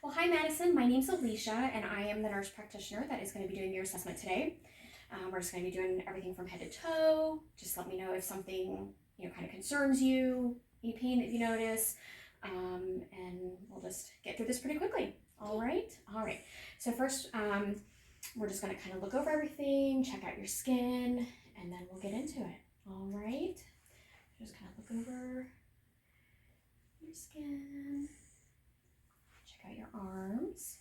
Well, hi Madison, my name's Alicia and I am the nurse practitioner that is going to be doing your assessment today. We're just going to be doing everything from head to toe. Just let me know if something, kind of concerns you, any pain that you notice, and we'll just get through this pretty quickly. All right. So first, we're just going to kind of look over everything, check out your skin, and then we'll get into it. All right. Just kind of look over your skin. Check out your arms.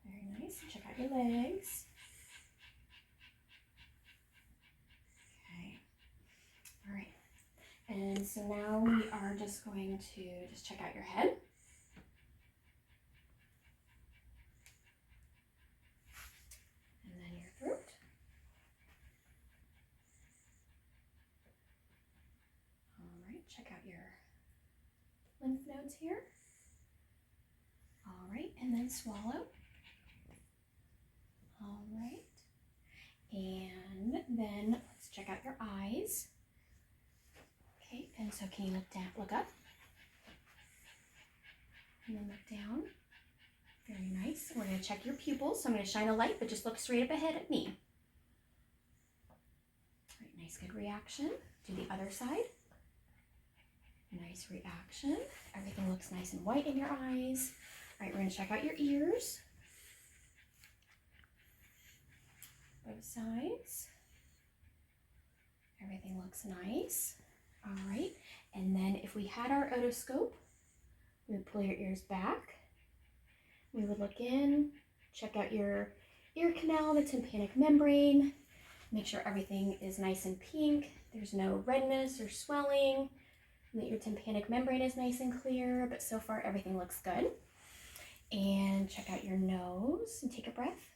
Very nice. Check out your legs. Okay. All right. And so now we are just going to just check out your head. And then your throat. All right. Check out your lymph nodes here. All right. And then swallow. All right. And then let's check out your eyes. Okay, and so can you look down, look up? And then look down. Very nice. We're going to check your pupils. So I'm going to shine a light, but just look straight up ahead at me. All right, nice, good reaction. Do the other side. Nice reaction. Everything looks nice and white in your eyes. All right, we're going to check out your ears. Both sides. Everything looks nice. All right, and then if we had our otoscope, we would pull your ears back. We would look in, check out your ear canal, the tympanic membrane, make sure everything is nice and pink. There's no redness or swelling, and that your tympanic membrane is nice and clear, but so far everything looks good. And check out your nose and take a breath.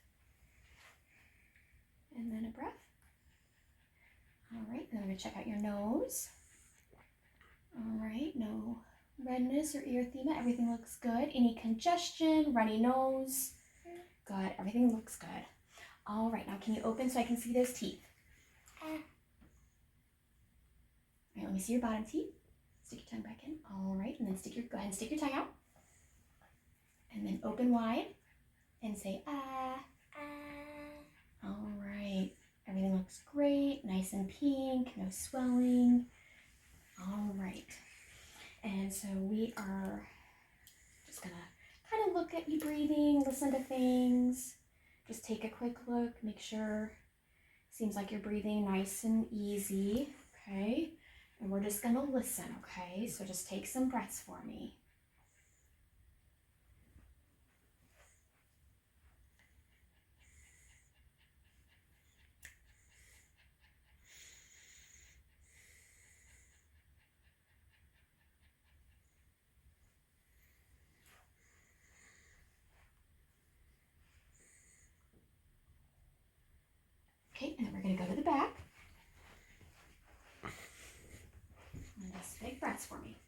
And then a breath. All right, and then I'm gonna check out your nose. All right, no redness or erythema, everything looks good. Any congestion, runny nose? Good, everything looks good. All right, now can you open so I can see those teeth? All right, let me see your bottom teeth. Stick your tongue back in. All right, and then go ahead and stick your tongue out. And then open wide and say, ah. All right, everything looks great, nice and pink, no swelling. All right, and so we are just gonna kind of look at you breathing, listen to things, just take a quick look, make sure, seems like you're breathing nice and easy, okay? And we're just gonna listen, okay? So just take some breaths for me. Okay, and then we're gonna go to the back. And just big breaths for me.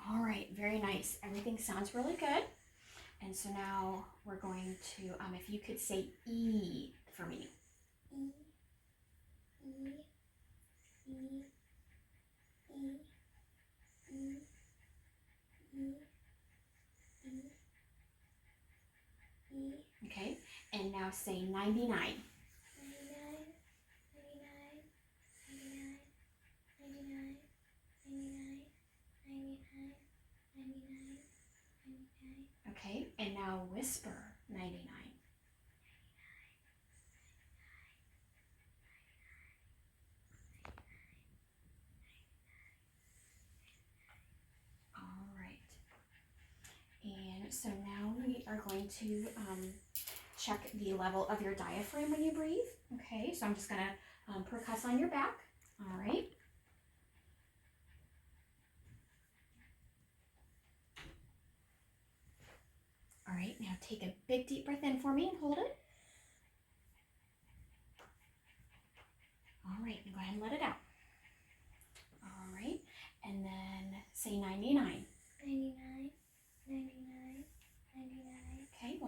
All right, very nice. Everything sounds really good. And so now we're going to, if you could say E for me. E, E, E, E, E, E, E, E. Okay, and now say 99. Okay, and now whisper 99. All right. And so now we are going to check the level of your diaphragm when you breathe. Okay, so I'm just gonna percuss on your back. All right. All right, now take a big deep breath in for me and hold it. All right, and go ahead and let it out.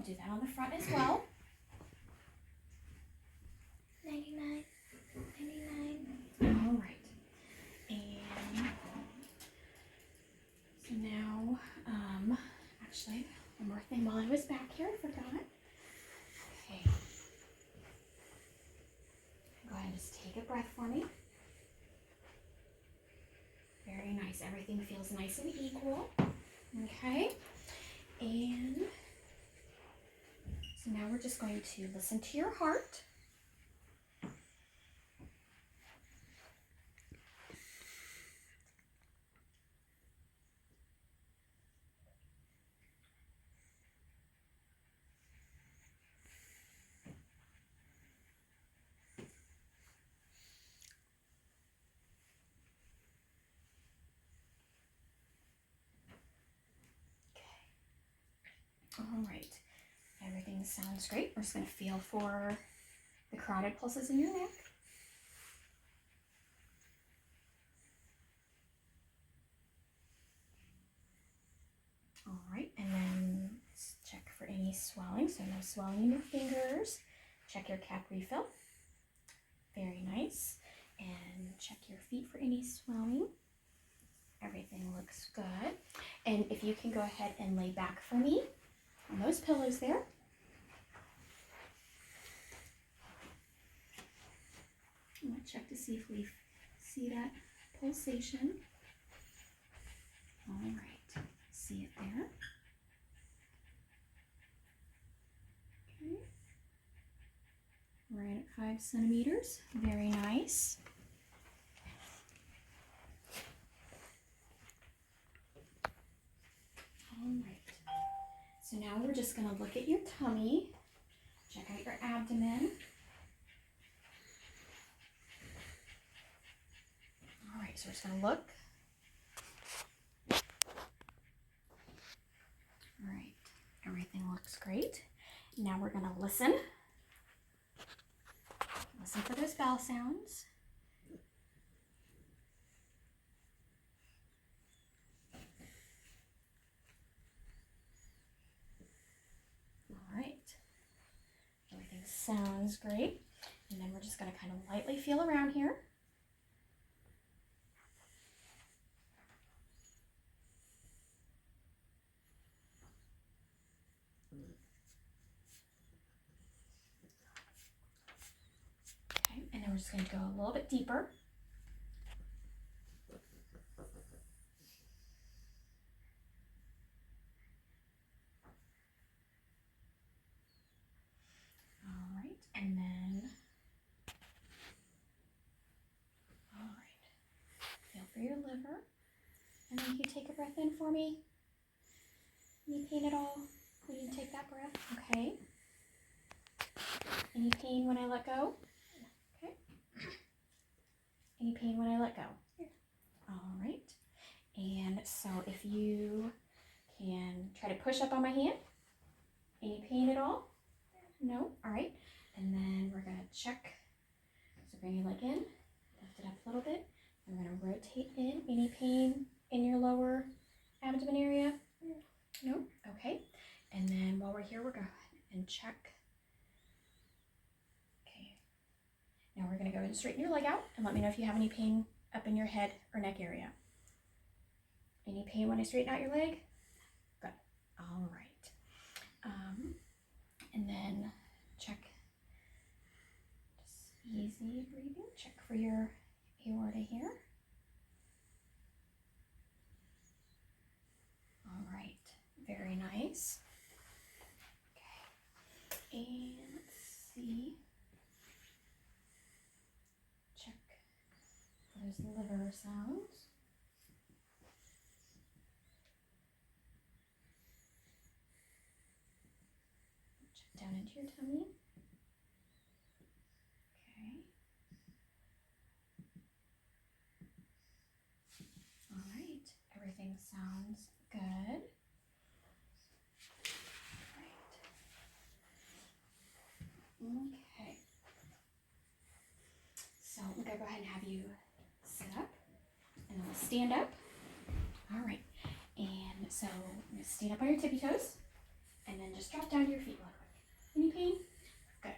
We'll do that on the front as well. 99, 99. All right. And so now, actually, one more thing while I was back here, I forgot. Okay. Go ahead and just take a breath for me. Very nice. Everything feels nice and equal. Okay. And so now we're just going to listen to your heart. All right, everything sounds great. We're just going to feel for the carotid pulses in your neck. All right, and then let's check for any swelling. So no swelling in your fingers. Check your cap refill. Very nice. And check your feet for any swelling. Everything looks good. And if you can go ahead and lay back for me on those pillows there. I'm going to check to see if we see that pulsation. All right, see it there. Okay. We're in at 5 centimeters. Very nice. All right. So now we're just going to look at your tummy, check out your abdomen. All right, so we're just going to look. All right, everything looks great. Now we're going to listen. Listen for those bell sounds. All right, everything sounds great. And then we're just going to kind of lightly feel around here. Okay, and then we're just going to go a little bit deeper. All right, and then, all right, feel for your liver. And then can you take a breath in for me? Any pain at all when you take that breath? Okay. Any pain when I let go? Okay. Any pain when I let go? Here. All right. And so if you can try to push up on my hand. Any pain at all? No? All right. And then we're going to check. So bring your leg in, lift it up a little bit. We're going to rotate in. Any pain in your lower abdomen area? No? Okay. And then while we're here, we're going to go ahead and check. Okay. Now we're going to go ahead and straighten your leg out and let me know if you have any pain up in your head or neck area. Any pain when I straighten out your leg? Good. All right. And then check, just easy breathing. Check for your aorta here. All right. Very nice. Okay. And let's see. Check those liver sounds. Check down into your tummy. Okay. All right. Everything sounds good. Okay, so I'm going to go ahead and have you sit up, and then we'll stand up. All right, and so I'm going to stand up on your tippy toes. And then just drop down to your feet real quick. Any pain? Good.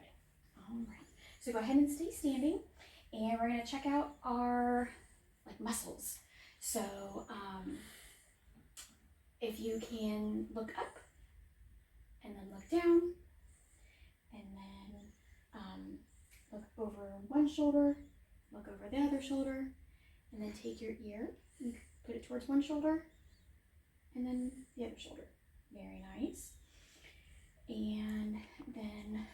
All right. So go ahead and stay standing, and we're gonna check out our muscles. So if you can look up and then look down, and then look over one shoulder, look over the other shoulder, and then take your ear and put it towards one shoulder and then the other shoulder. Very nice. And then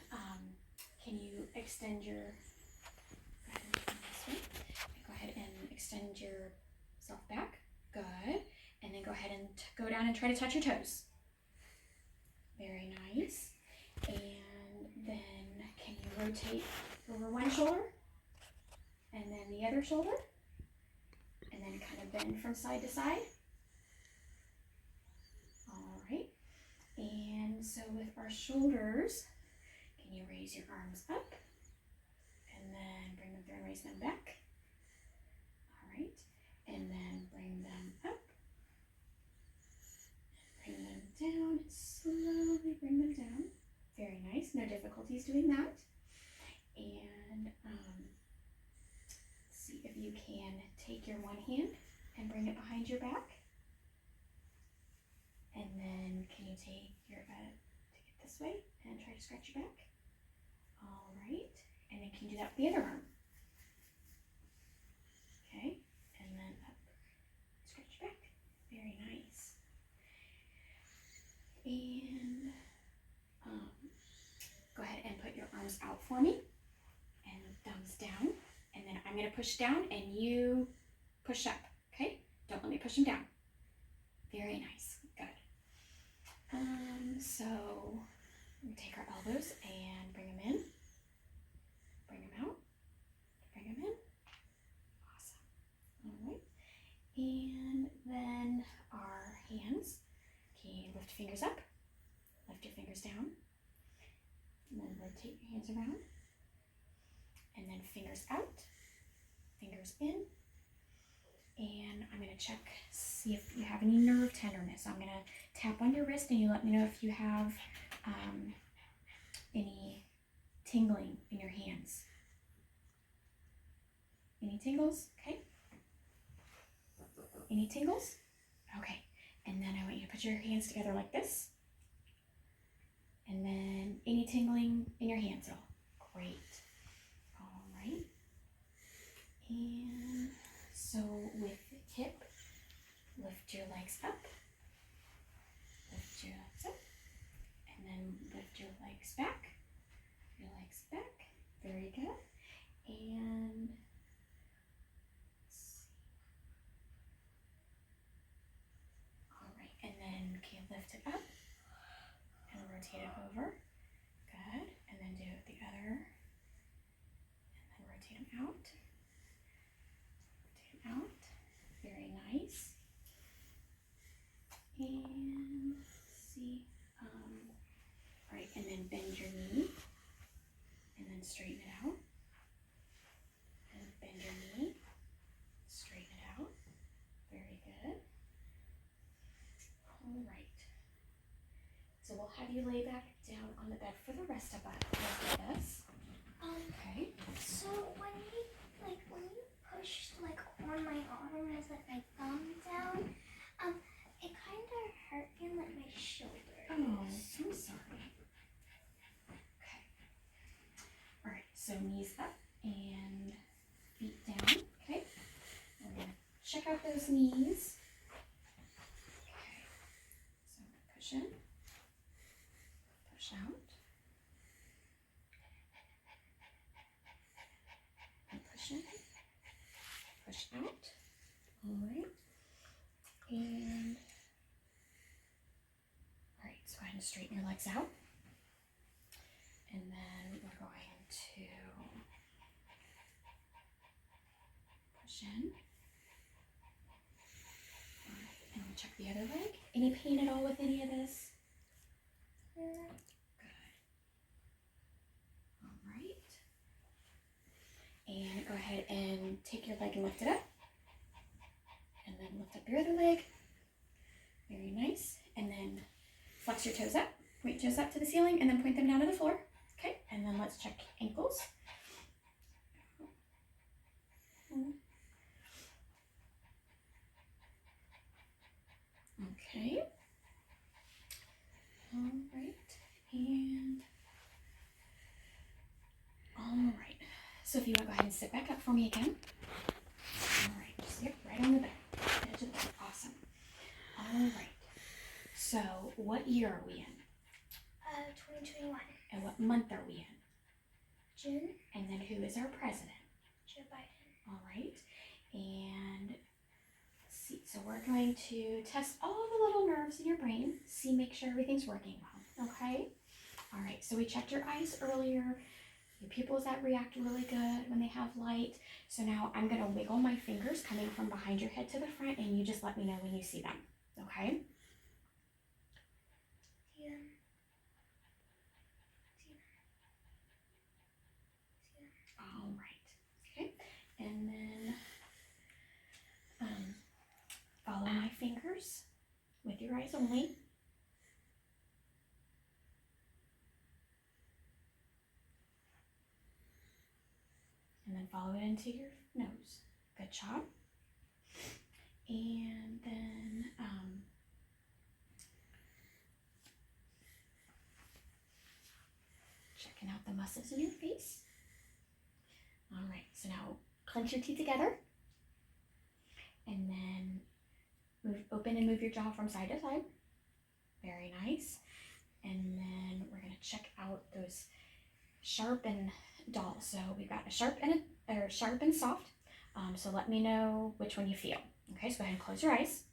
can you extend your, go ahead and extend yourself back. Good. And then go ahead and go down and try to touch your toes. Very nice. And then can you rotate over one shoulder and then the other shoulder, and then kind of bend from side to side. All right. And so with our shoulders, can you raise your arms up and then bring them through and raise them back? All right. And then bring them up, bring them down, and slowly bring them down. Very nice. No difficulties doing that. And see if you can take your one hand and bring it behind your back. And then can you take it this way and try to scratch your back? All right. And then can you do that with the other arm? Okay. And then up, scratch your back. Very nice. And go ahead and put your arms out for me and thumbs down. And then I'm going to push down and you push up. Okay? Don't let me push them down. Very nice. Good. So we take our elbows and bring them in, bring them out, bring them in. Awesome. All right. And then our hands. Can you lift your fingers up, lift your fingers down, and then rotate your hands around. And then fingers out, fingers in. And I'm going to check, see if you have any nerve tenderness. I'm going to tap on your wrist and you let me know if you have any tingling in your hands. Any tingles? Okay. Any tingles? Okay. And then I want you to put your hands together like this. And then any tingling in your hands at all? Great. All right. And so with the hip, lift your legs up. Lift your legs up. And then lift your legs back. Your legs back. Very good. And all right. And then can you lift it up and rotate it over? Good. And then do it the other. And then rotate them out. Rotate them out. Very nice. And see. All right. And then bend your knee. And then straighten it out. And bend your knee. Straighten it out. Very good. All right. So we'll have you lay back down on the bed for the rest of us. Okay. So when you pushed on my arm as my thumb down, it kind of hurt in my shoulder. Oh, so sorry. Okay. All right. So knees up and feet down. Okay. We're gonna check out those knees. Okay. So I'm gonna push in, push out. Push in, push out. All right. And all right, so go ahead and straighten your legs out. And then we're going to push in. All right, and we'll check the other leg. Any pain at all with any of this? Good. All right. And go ahead and take your leg and lift it up. And then lift up your other leg. Very nice. And then flex your toes up. Point toes up to the ceiling and then point them down to the floor. Okay, and then let's check ankles. Okay. All right. And all right. So if you want to go ahead and sit back up for me again. All right. Just sit right on the back. Edge of the bed. Awesome. All right. So what year are we in? 2021. And what month are we in? June. And then who is our president? Joe Biden. All right. And let's see. So we're going to test all the little nerves in your brain. See, make sure everything's working well. Okay. All right. So we checked your eyes earlier. Your pupils that react really good when they have light. So now I'm going to wiggle my fingers coming from behind your head to the front, and you just let me know when you see them. Okay? See them. All right. Okay. And then follow my fingers with your eyes only. And then follow it into your nose. Good job. And then checking out the muscles in your face. All right, so now clench your teeth together. And then open and move your jaw from side to side. Very nice. And then we're going to check out those sharp and dull. So we've got a sharp and soft. So let me know which one you feel. Okay, so go ahead and close your eyes.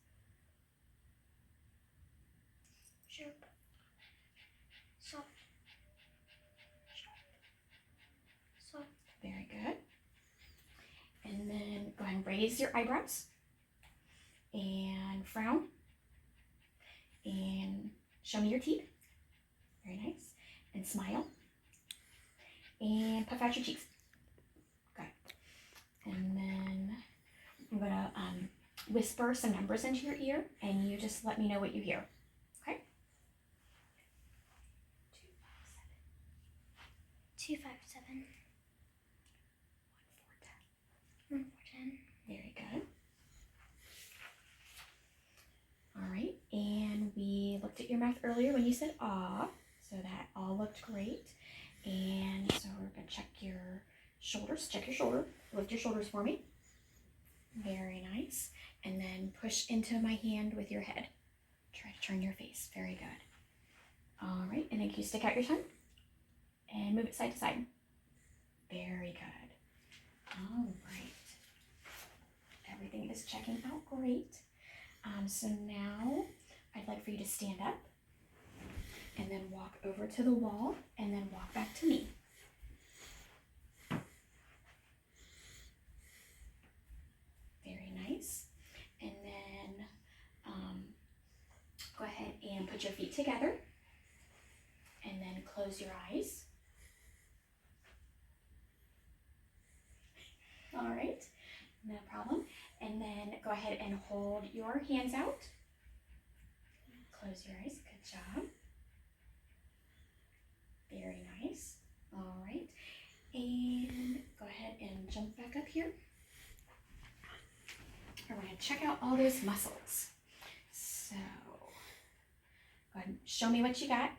Sharp. Soft. Sharp. Soft. Very good. And then go ahead and raise your eyebrows and frown and show me your teeth. Very nice. And smile and puff out your cheeks. Good. And then I'm going to whisper some numbers into your ear, and you just let me know what you hear. Okay? 257. 1, 4, 10. 1, 4, 10. Very good. All right. And we looked at your mouth earlier when you said ah, so that all looked great. And so we're going to check your shoulders. Check your shoulder. Lift your shoulders for me. Very nice. And then push into my hand with your head. Try to turn your face. Very good. All right. And then can you stick out your tongue? And move it side to side. Very good. All right. Everything is checking out great. So now I'd like for you to stand up and then walk over to the wall and then walk back to me. Very nice. And then go ahead and put your feet together and then close your eyes. All right, no problem. And then go ahead and hold your hands out. Close your eyes. Good job. Very nice. All right. And go ahead and jump back up here. We're going to check out all those muscles. So go ahead and show me what you got.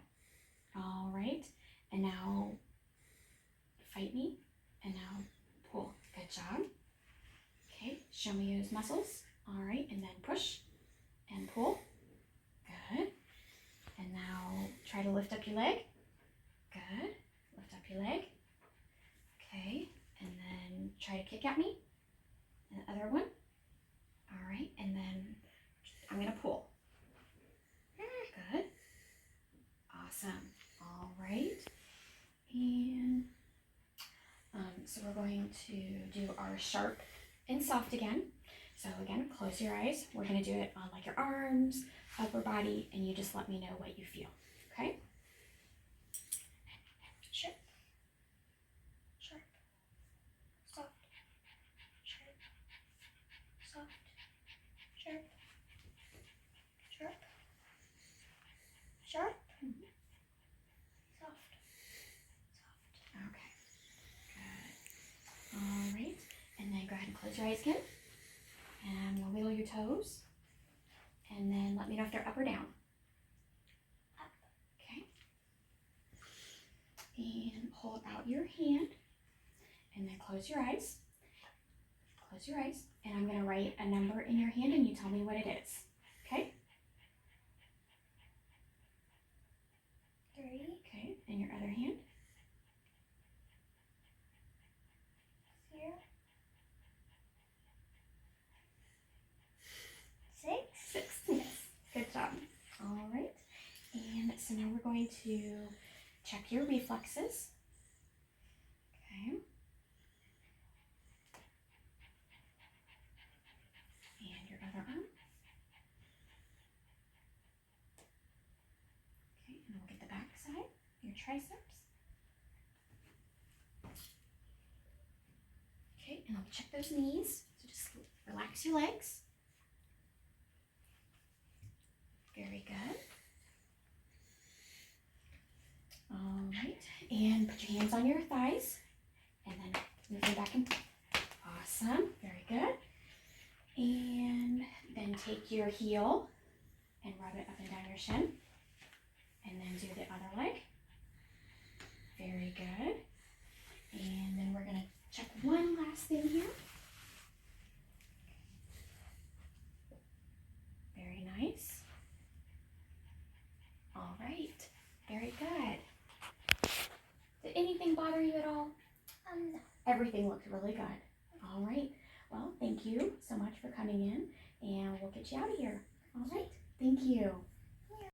All right. And now fight me. And now pull. Good job. Okay. Show me those muscles. All right. And then push and pull. Good. And now try to lift up your leg. Good. Lift up your leg. Okay. And then try to kick at me. And the other one. All right. And then I'm going to pull. Good. Awesome. All right. And so we're going to do our sharp and soft again. So again, close your eyes. We're going to do it on like your arms, upper body, and you just let me know what you feel. Okay? Sharp. Sharp. Soft. Sharp. Soft. Sharp. Sharp. Sharp. Close your eyes again. And I'm gonna wiggle your toes. And then let me know if they're up or down. Up. Okay. And hold out your hand. And then close your eyes. Close your eyes. And I'm gonna write a number in your hand and you tell me what it is. Okay? 3. Okay. And your other hand. 0. 6. 6. Yes. Good job. All right. And so now we're going to check your reflexes. Okay. And your other arm. Okay, and we'll get the back side, your triceps. Okay, and I'll check those knees. So just relax your legs. Very good. All right, and put your hands on your thighs, and then move them back and awesome. Very good. And then take your heel and rub it up and down your shin, and then do the other leg. Very good. And then we're gonna check one last thing here. Very nice. All right. Very good. Did anything bother you at all? No. Everything looked really good. All right. Well, thank you so much for coming in, and we'll get you out of here. All right. Thank you.